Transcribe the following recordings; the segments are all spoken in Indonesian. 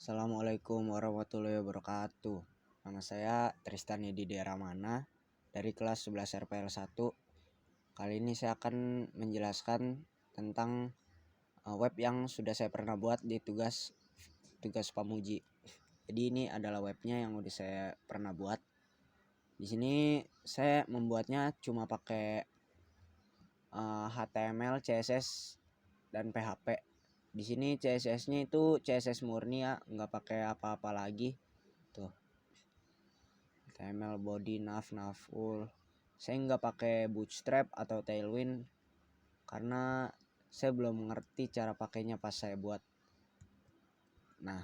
Assalamualaikum warahmatullahi wabarakatuh. Nama saya Tristan Yedi Ramana dari kelas 11 RPL 1. Kali ini saya akan menjelaskan tentang web yang sudah saya pernah buat di tugas Pamuji. Jadi ini adalah webnya yang udah saya pernah buat. Di sini saya membuatnya cuma pakai HTML, CSS dan PHP. Di sini CSS-nya itu CSS murni ya, nggak pakai apa-apa lagi. Tuh, HTML body nav full. Saya nggak pakai Bootstrap atau Tailwind karena saya belum mengerti cara pakainya pas saya buat. Nah,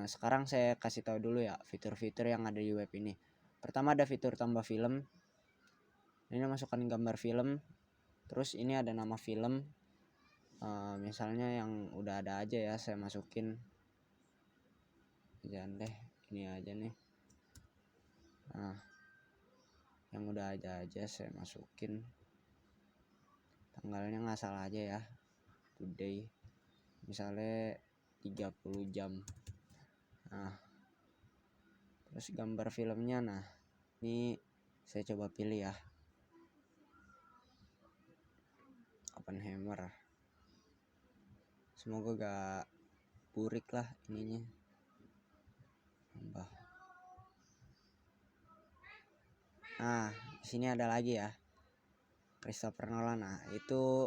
sekarang saya kasih tahu dulu ya fitur-fitur yang ada di web ini. Pertama ada fitur tambah film. Ini masukkan gambar film. Terus ini ada nama film. Misalnya yang udah ada aja ya saya masukin. Jangan deh, ini aja nih. Nah, yang udah ada aja saya masukin. Tanggalnya nggak salah aja ya, today misalnya 30 jam. Nah, terus gambar filmnya, nah ini saya coba pilih ya, Oppenheimer. Semoga gak burik lah ininya. Nah, di sini ada lagi ya, Christopher Nolan. Nah, itu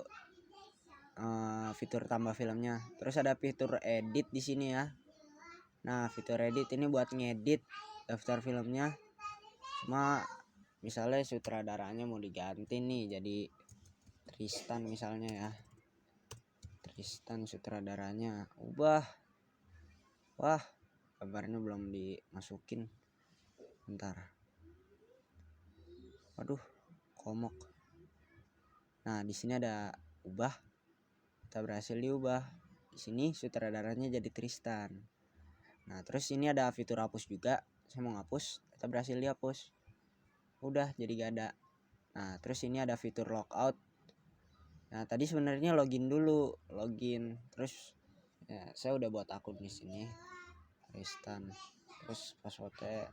fitur tambah filmnya. Terus ada fitur edit di sini ya. Nah, fitur edit ini buat ngedit daftar filmnya. Cuma misalnya sutradaranya mau diganti nih jadi Tristan misalnya ya. Tristan sutradaranya ubah. Wah, gambarnya belum dimasukin. Bentar. Waduh, komok. Nah, di sini ada ubah. Kita berhasil diubah. Di sini sutradaranya jadi Tristan. Nah, terus ini ada fitur hapus juga. Saya mau ngapus, kita berhasil dihapus. Udah jadi gak ada. Nah, terus ini ada fitur logout. Nah, tadi sebenarnya login dulu, terus ya, saya udah buat akun di sini. Tristan. Terus passwordnya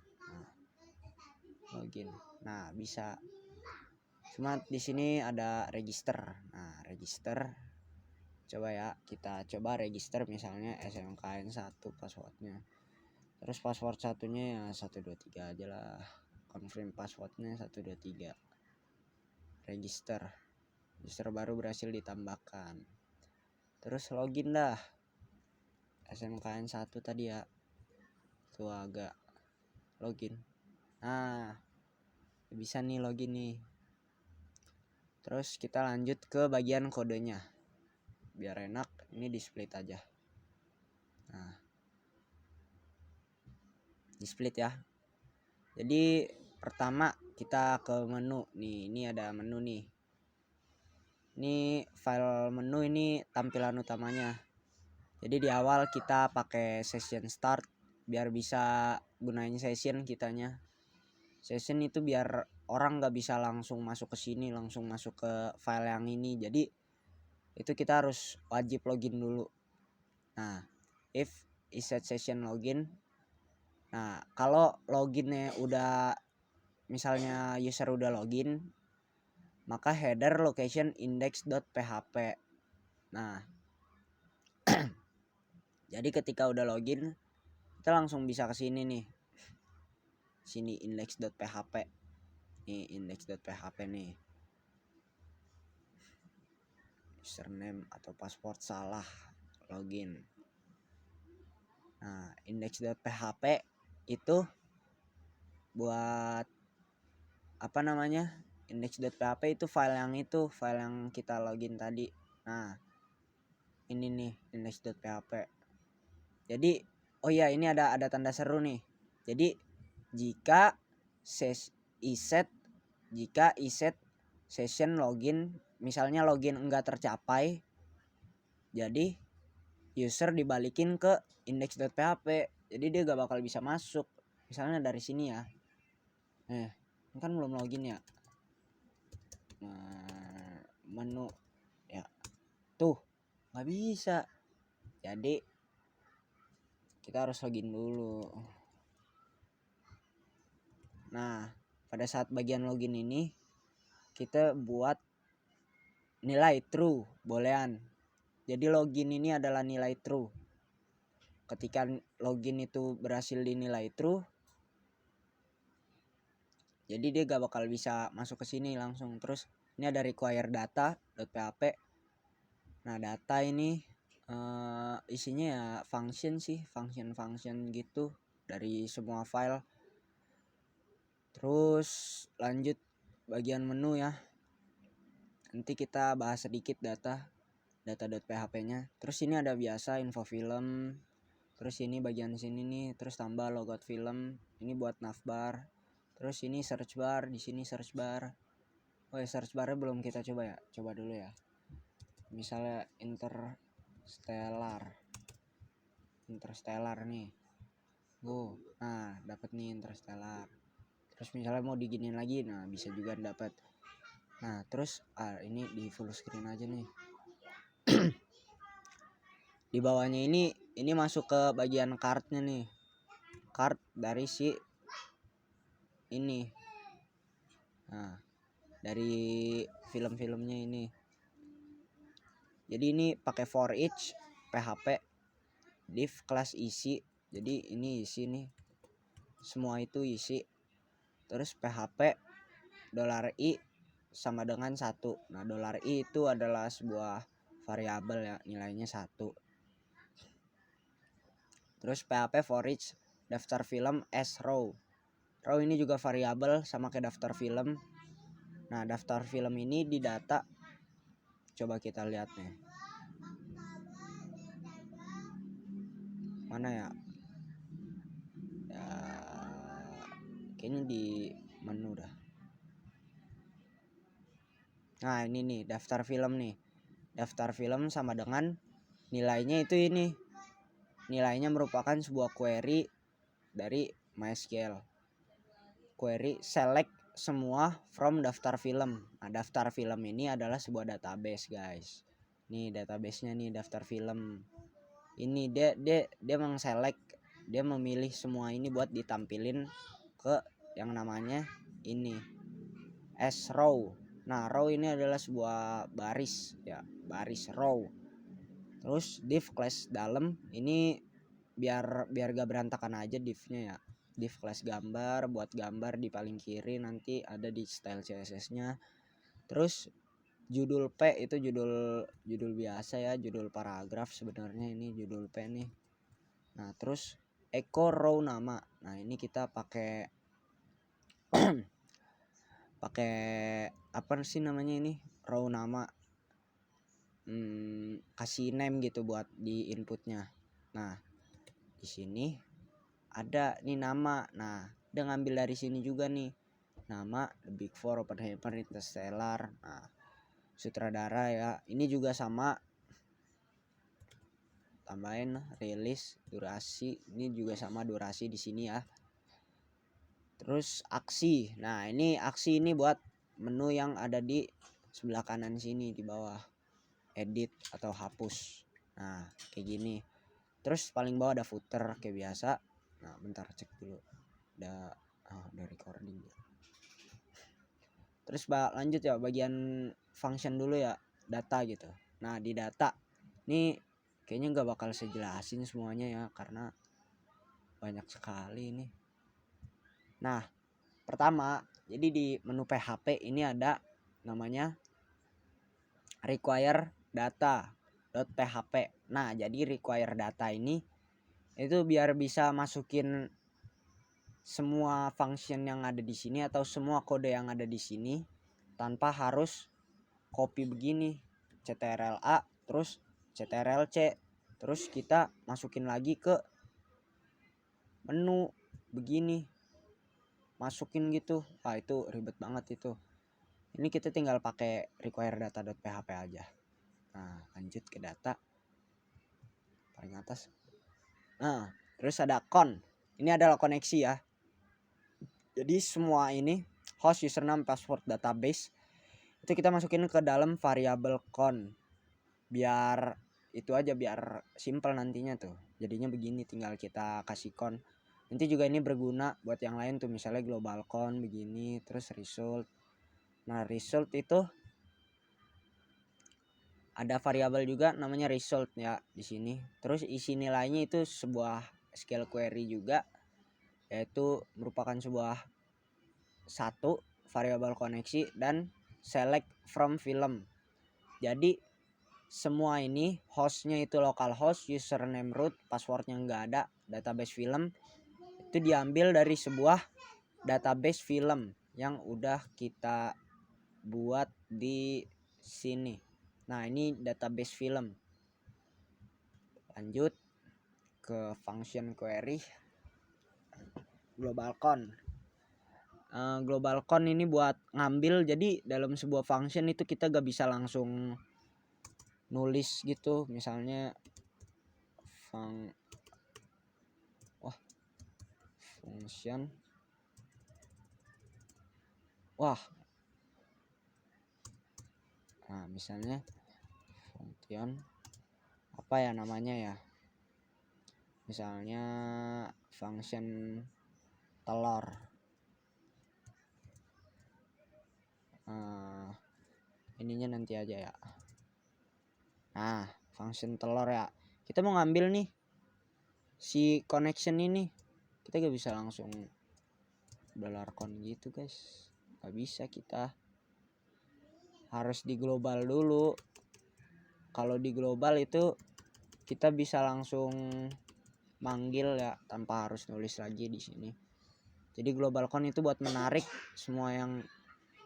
login. Nah, bisa. Cuma di sini ada register. Nah, register. Coba ya, kita coba register misalnya SMKN1 passwordnya. Terus password satunya ya 123 aja lah. Confirm passwordnya 123. Register baru berhasil ditambahkan. Terus login dah. SMKN1 tadi ya. Tuh agak login. Nah, bisa nih login nih. Terus kita lanjut ke bagian kodenya. Biar enak, ini di split aja. Nah, di split ya. Jadi pertama kita ke menu nih. Ini ada menu nih. Ini file menu, ini tampilan utamanya. Jadi di awal kita pakai session start biar bisa gunain session kitanya. Session itu biar orang nggak bisa langsung masuk ke sini, langsung masuk ke file yang ini. Jadi itu kita harus wajib login dulu. Nah, if is set session login. Nah, kalau loginnya udah, misalnya user udah login, maka header location index.php. Nah, jadi ketika udah login, kita langsung bisa ke sini nih. Sini index.php. Nih index.php nih. Username atau password salah, login. Nah, index.php itu buat apa namanya? Index.php itu file yang kita login tadi. Nah, ini nih index.php. Jadi, oh iya, ini ada tanda seru nih. Jadi jika iset session login, misalnya login enggak tercapai, jadi user dibalikin ke index.php. Jadi dia gak bakal bisa masuk. Misalnya dari sini ya. Ini kan belum login ya. Menu ya. Tuh, nggak bisa. Jadi kita harus login dulu. Nah, pada saat bagian login ini kita buat nilai true boolean. Jadi login ini adalah nilai true. Ketika login itu berhasil dinilai true, jadi dia gak bakal bisa masuk ke sini langsung. Terus ini ada require data.php. Nah, data ini isinya ya function sih, function gitu dari semua file. Terus lanjut bagian menu ya. Nanti kita bahas sedikit data.php nya. Terus ini ada biasa info film. Terus ini bagian sini nih, terus tambah logout film. Ini buat navbar. Terus ini search bar, di sini search bar. Oh ya, search barnya belum kita coba ya. Coba dulu ya. Misalnya Interstellar nih. Nah, dapat nih Interstellar. Terus misalnya mau diginin lagi, nah bisa juga dapat. Nah, terus ini di full screen aja nih. Di bawahnya ini masuk ke bagian cardnya nih. Card dari si ini. Nah, dari film-filmnya ini. Jadi ini pakai for each PHP div class isi. Jadi ini isi nih. Semua itu isi. Terus PHP $i sama dengan 1. Nah, $i itu adalah sebuah variabel ya, nilainya 1. Terus PHP for each daftar film as row. Row ini juga variabel sama kayak daftar film. Nah, daftar film ini di data. Coba kita lihat nih. Mana ya? Kayaknya di menu dah. Nah, ini nih daftar film nih. Daftar film sama dengan nilainya itu ini. Nilainya merupakan sebuah query dari MySQL. Query select semua from daftar film. Nah, daftar film ini adalah sebuah database, guys. Nih database-nya nih, daftar film. Ini dia mengselect, dia memilih semua ini buat ditampilin ke yang namanya ini as row. Nah, row ini adalah sebuah baris ya, baris row. Terus div class dalam ini biar gak berantakan aja divnya ya. Div class gambar, buat gambar di paling kiri, nanti ada di style CSS-nya. Terus judul P itu judul biasa ya, judul paragraf sebenarnya, ini judul P nih. Nah, terus echo row nama. Nah, ini kita pakai pakai apa sih namanya ini? Row nama. Kasih name gitu buat di inputnya. Nah, di sini ada nih nama. Nah, dia ngambil dari sini juga nih. Nama The Big Four, Oppenheimer, Interstellar. Nah, sutradara ya. Ini juga sama. Tambahin rilis, durasi. Ini juga sama durasi di sini ya. Terus aksi. Nah, ini aksi ini buat menu yang ada di sebelah kanan sini di bawah. Edit atau hapus. Nah, kayak gini. Terus paling bawah ada footer kayak biasa. Nah, bentar cek dulu. Udah recording. Terus lanjut ya bagian function dulu ya, data gitu. Nah, di data ini kayaknya nggak bakal saya jelasin semuanya ya, karena banyak sekali ini. Nah, pertama, jadi di menu PHP ini ada namanya require data.php. Nah, jadi require data ini itu biar bisa masukin semua function yang ada di sini atau semua kode yang ada di sini tanpa harus copy begini, CTRL-A terus CTRL-C, terus kita masukin lagi ke menu begini, masukin gitu. Itu ribet banget itu. Ini kita tinggal pakai require data.php aja. Nah, lanjut ke data paling atas. Nah, terus ada con. Ini adalah koneksi ya. Jadi semua ini host, username, password, database itu kita masukin ke dalam variabel con biar itu aja biar simple nantinya tuh. Jadinya begini, tinggal kita kasih con. Nanti juga ini berguna buat yang lain tuh, misalnya global con begini, terus result. Nah, result itu ada variabel juga namanya result ya di sini. Terus isi nilainya itu sebuah SQL query juga, yaitu merupakan sebuah satu variabel koneksi dan select from film. Jadi semua ini hostnya itu localhost, username root, passwordnya nggak ada, database film itu diambil dari sebuah database film yang udah kita buat di sini. Nah, ini database film. Lanjut ke function query global con. Global con ini buat ngambil, jadi dalam sebuah function itu kita gak bisa langsung nulis gitu, misalnya function nah misalnya function apa ya namanya ya, misalnya function telur. Ininya nanti aja ya. Nah, function telur ya, kita mau ngambil nih si connection ini, kita gak bisa langsung $con gitu guys, gak bisa, kita harus di global dulu. Kalau di global itu kita bisa langsung manggil ya tanpa harus nulis lagi di sini. Jadi global con itu buat menarik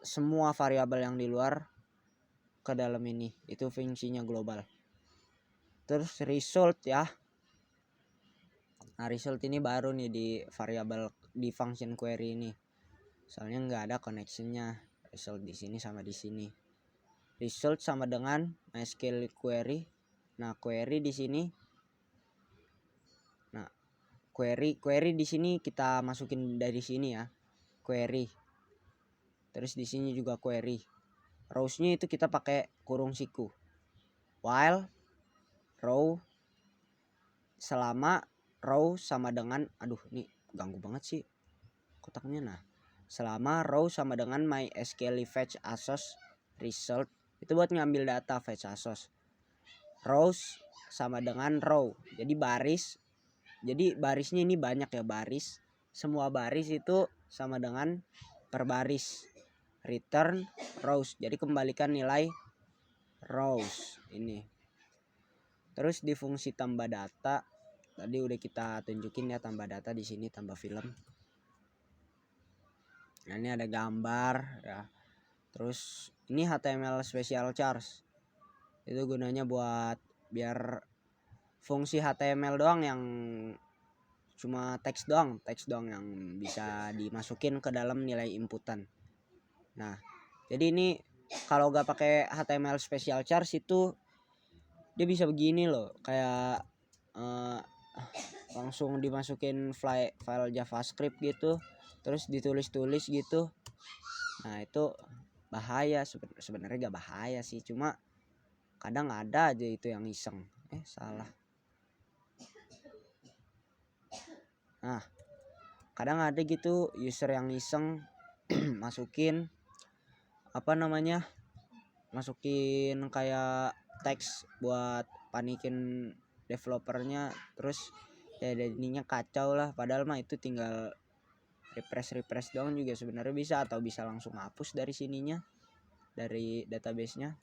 semua variabel yang di luar ke dalam ini, itu fungsinya global. Terus result ya. Nah, result ini baru nih di variabel di function query ini. Soalnya nggak ada connectionnya. Result di sini sama di sini. Result sama dengan MySQL query. Nah, query di sini. Nah, query di sini kita masukin dari sini ya. Query. Terus di sini juga query. Rows-nya itu kita pakai kurung siku. While row selama row sama dengan, aduh ini ganggu banget sih kotaknya. Nah, selama row sama dengan MySQL fetch ASOS result, itu buat ngambil data fetch ASOS. Rows sama dengan row, jadi baris, jadi barisnya ini banyak ya, baris, semua baris itu sama dengan per baris. Return rows, jadi kembalikan nilai rows ini. Terus di fungsi tambah data tadi udah kita tunjukin ya, tambah data di sini, tambah film. Nah, ini ada gambar ya. Terus ini HTML special charge. Itu gunanya buat biar fungsi HTML doang yang cuma teks doang yang bisa dimasukin ke dalam nilai inputan. Nah, jadi ini kalau gak pakai HTML special charge itu dia bisa begini loh, kayak langsung dimasukin file JavaScript gitu, terus ditulis-tulis gitu. Nah, itu bahaya. Sebenarnya gak bahaya sih, cuma kadang ada aja itu yang iseng. Salah. Nah, kadang ada gitu user yang iseng masukin masukin kayak teks buat panikin developernya, terus ya jadinya kacau lah. Padahal mah itu tinggal refresh doang juga sebenarnya bisa, atau bisa langsung hapus dari sininya, dari database-nya.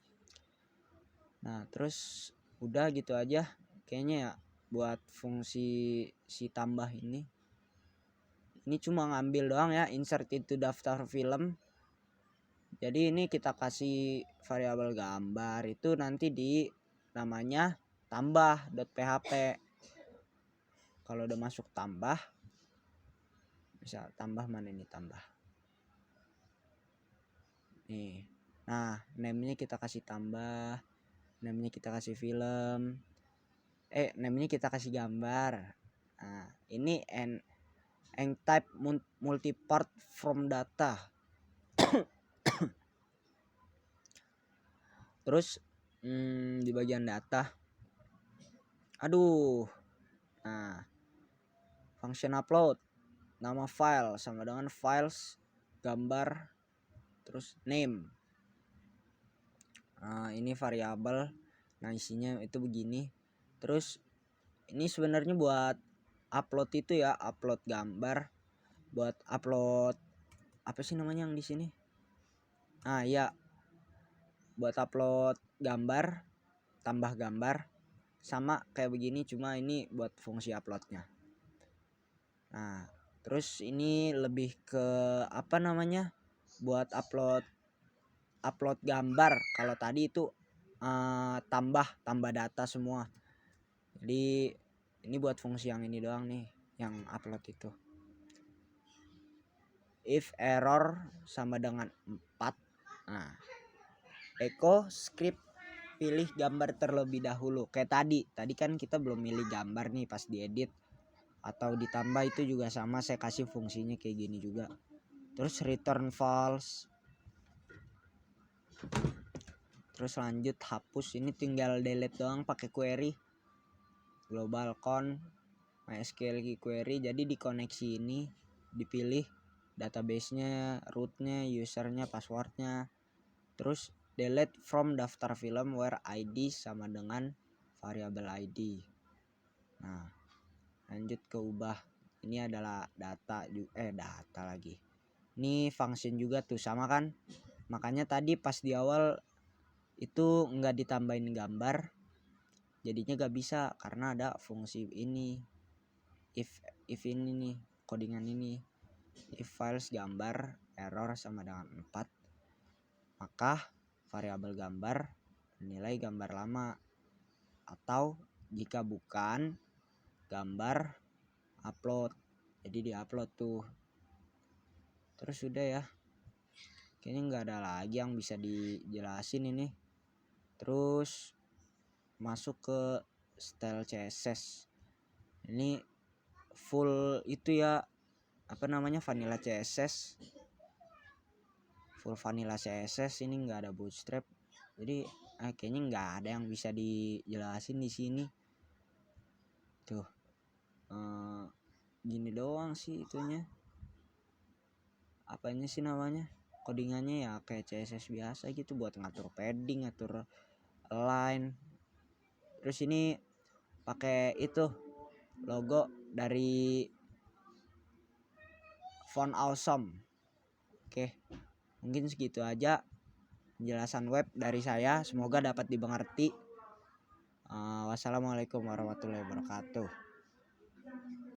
Nah, terus udah gitu aja kayaknya ya buat fungsi si tambah ini. Ini cuma ngambil doang ya, insert into daftar film. Jadi ini kita kasih variabel gambar itu nanti di namanya tambah.php. Kalau udah masuk tambah, bisa tambah, mana ini tambah nih. Nah, name-nya kita kasih tambah, name-nya kita kasih film, name-nya kita kasih gambar. Nah, ini type multipart from data. Terus di bagian data Aduh. Nah, function upload, nama file sama dengan files, gambar, terus name. Nah, ini variabel. Nah, isinya itu begini. Terus ini sebenarnya buat upload itu ya, upload gambar, buat upload apa sih namanya yang di sini? Ya, buat upload gambar, tambah gambar, sama kayak begini, cuma ini buat fungsi uploadnya. Nah, terus ini lebih ke apa namanya? Buat upload gambar. Kalau tadi itu tambah data semua. Jadi ini buat fungsi yang ini doang nih, yang upload itu. If error sama dengan 4. Nah, echo script pilih gambar terlebih dahulu. Kayak tadi kan kita belum milih gambar nih pas diedit atau ditambah, itu juga sama, saya kasih fungsinya kayak gini juga. Terus return false. Terus lanjut hapus, ini tinggal delete doang pakai query global con MySQL query. Jadi di koneksi ini dipilih database-nya, rootnya, usernya, passwordnya. Terus delete from daftar film where ID sama dengan variabel ID. Nah, lanjut ke ubah. Ini adalah data lagi. Ini function juga tuh, sama kan? Makanya tadi pas di awal itu nggak ditambahin gambar, jadinya nggak bisa karena ada fungsi ini. If ini nih, codingan ini. If files gambar error sama dengan 4, maka variabel gambar nilai gambar lama, atau jika bukan gambar upload, jadi di upload tuh. Terus udah ya, kayaknya nggak ada lagi yang bisa dijelasin ini. Terus masuk ke style CSS. Ini full itu ya, apa namanya, vanilla CSS, full vanilla CSS. Ini nggak ada bootstrap, jadi kayaknya nggak ada yang bisa dijelasin di sini tuh. Gini doang sih itunya, apanya sih namanya, codingannya ya kayak CSS biasa gitu, buat ngatur padding, ngatur align. Terus ini pakai itu logo dari Font Awesome. Oke, mungkin segitu aja penjelasan web dari saya, semoga dapat dimengerti. Wassalamualaikum warahmatullahi wabarakatuh.